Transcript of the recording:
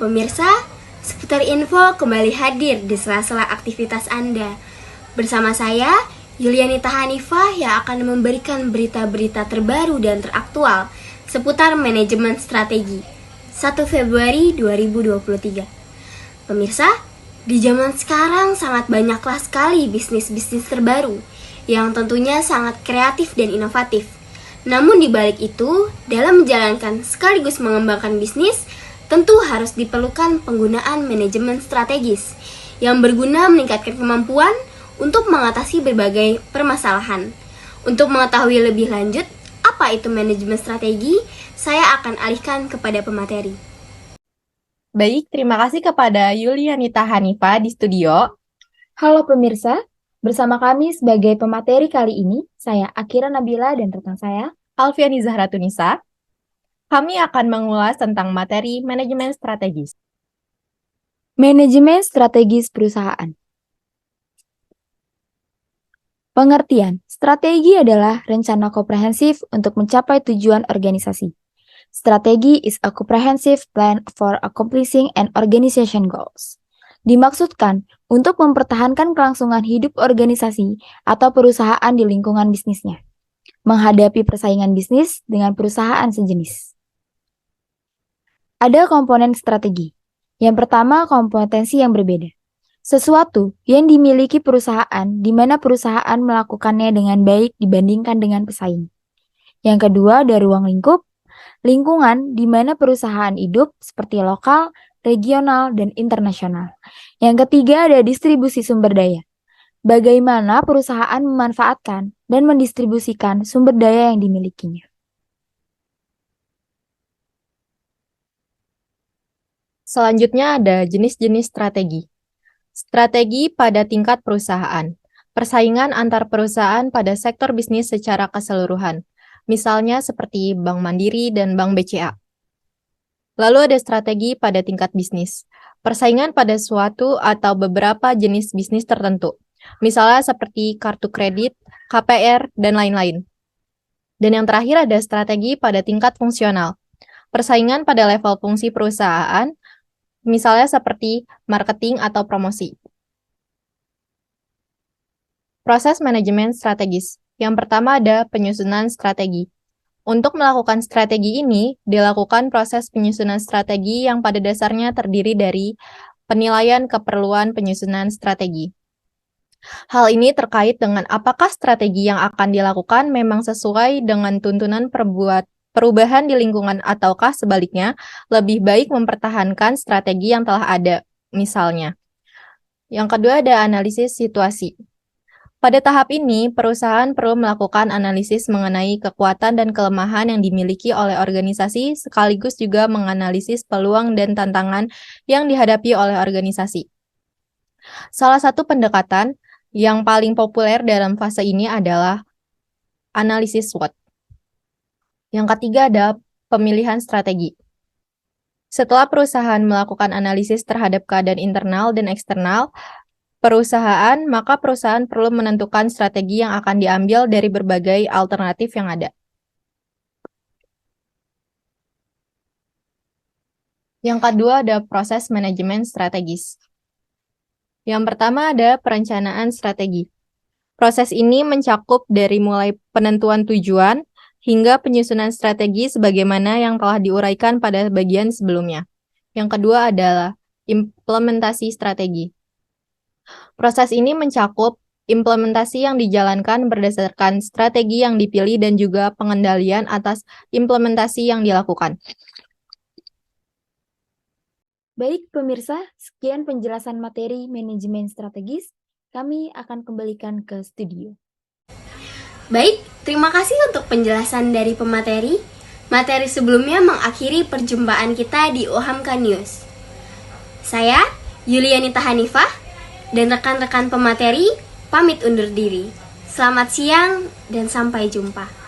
pemirsa, seputar info kembali hadir di sela-sela aktivitas Anda. Bersama saya, Yulianita Hanifah yang akan memberikan berita-berita terbaru dan teraktual seputar manajemen strategi 1 Februari 2023. Pemirsa, di zaman sekarang sangat banyaklah sekali bisnis-bisnis terbaru yang tentunya sangat kreatif dan inovatif. Namun di balik itu, dalam menjalankan sekaligus mengembangkan bisnis, tentu harus diperlukan penggunaan manajemen strategis yang berguna meningkatkan kemampuan untuk mengatasi berbagai permasalahan. Untuk mengetahui lebih lanjut apa itu manajemen strategi, saya akan alihkan kepada pemateri. Baik, terima kasih kepada Yulianita Hanifah di studio. Halo pemirsa, bersama kami sebagai pemateri kali ini, saya Akira Nabila dan rekan saya, Alfiani Zahratunisa. Kami akan mengulas tentang materi manajemen strategis. Manajemen strategis perusahaan. Pengertian, strategi adalah rencana komprehensif untuk mencapai tujuan organisasi. Strategi is a comprehensive plan for accomplishing an organization goals. Dimaksudkan untuk mempertahankan kelangsungan hidup organisasi atau perusahaan di lingkungan bisnisnya, menghadapi persaingan bisnis dengan perusahaan sejenis. Ada komponen strategi. Yang pertama, kompetensi yang berbeda. Sesuatu yang dimiliki perusahaan di mana perusahaan melakukannya dengan baik dibandingkan dengan pesaing. Yang kedua, ada ruang lingkup, lingkungan di mana perusahaan hidup seperti lokal, regional, dan internasional. Yang ketiga, ada distribusi sumber daya. Bagaimana perusahaan memanfaatkan dan mendistribusikan sumber daya yang dimilikinya. Selanjutnya ada jenis-jenis strategi. Strategi pada tingkat perusahaan. Persaingan antar perusahaan pada sektor bisnis secara keseluruhan. Misalnya seperti Bank Mandiri dan Bank BCA. Lalu ada strategi pada tingkat bisnis. Persaingan pada suatu atau beberapa jenis bisnis tertentu. Misalnya seperti kartu kredit, KPR, dan lain-lain. Dan yang terakhir ada strategi pada tingkat fungsional. Persaingan pada level fungsi perusahaan, misalnya seperti marketing atau promosi. Proses manajemen strategis. Yang pertama ada penyusunan strategi. Untuk melakukan strategi ini, dilakukan proses penyusunan strategi yang pada dasarnya terdiri dari penilaian keperluan penyusunan strategi. Hal ini terkait dengan apakah strategi yang akan dilakukan memang sesuai dengan tuntunan perubahan di lingkungan ataukah sebaliknya lebih baik mempertahankan strategi yang telah ada, misalnya. Yang kedua ada analisis situasi. Pada tahap ini, perusahaan perlu melakukan analisis mengenai kekuatan dan kelemahan yang dimiliki oleh organisasi sekaligus juga menganalisis peluang dan tantangan yang dihadapi oleh organisasi. Salah satu pendekatan yang paling populer dalam fase ini adalah analisis SWOT. Yang ketiga ada pemilihan strategi. Setelah perusahaan melakukan analisis terhadap keadaan internal dan eksternal maka perusahaan perlu menentukan strategi yang akan diambil dari berbagai alternatif yang ada. Yang kedua ada proses manajemen strategis. Yang pertama ada perencanaan strategi. Proses ini mencakup dari mulai penentuan tujuan hingga penyusunan strategi sebagaimana yang telah diuraikan pada bagian sebelumnya. Yang kedua adalah implementasi strategi. Proses ini mencakup implementasi yang dijalankan berdasarkan strategi yang dipilih dan juga pengendalian atas implementasi yang dilakukan. Baik pemirsa, sekian penjelasan materi manajemen strategis. Kami akan kembalikan ke studio. Baik, terima kasih untuk penjelasan dari pemateri. Materi sebelumnya mengakhiri perjumpaan kita di OHAMKA News. Saya, Yulianita Hanifah, dan rekan-rekan pemateri pamit undur diri. Selamat siang dan sampai jumpa.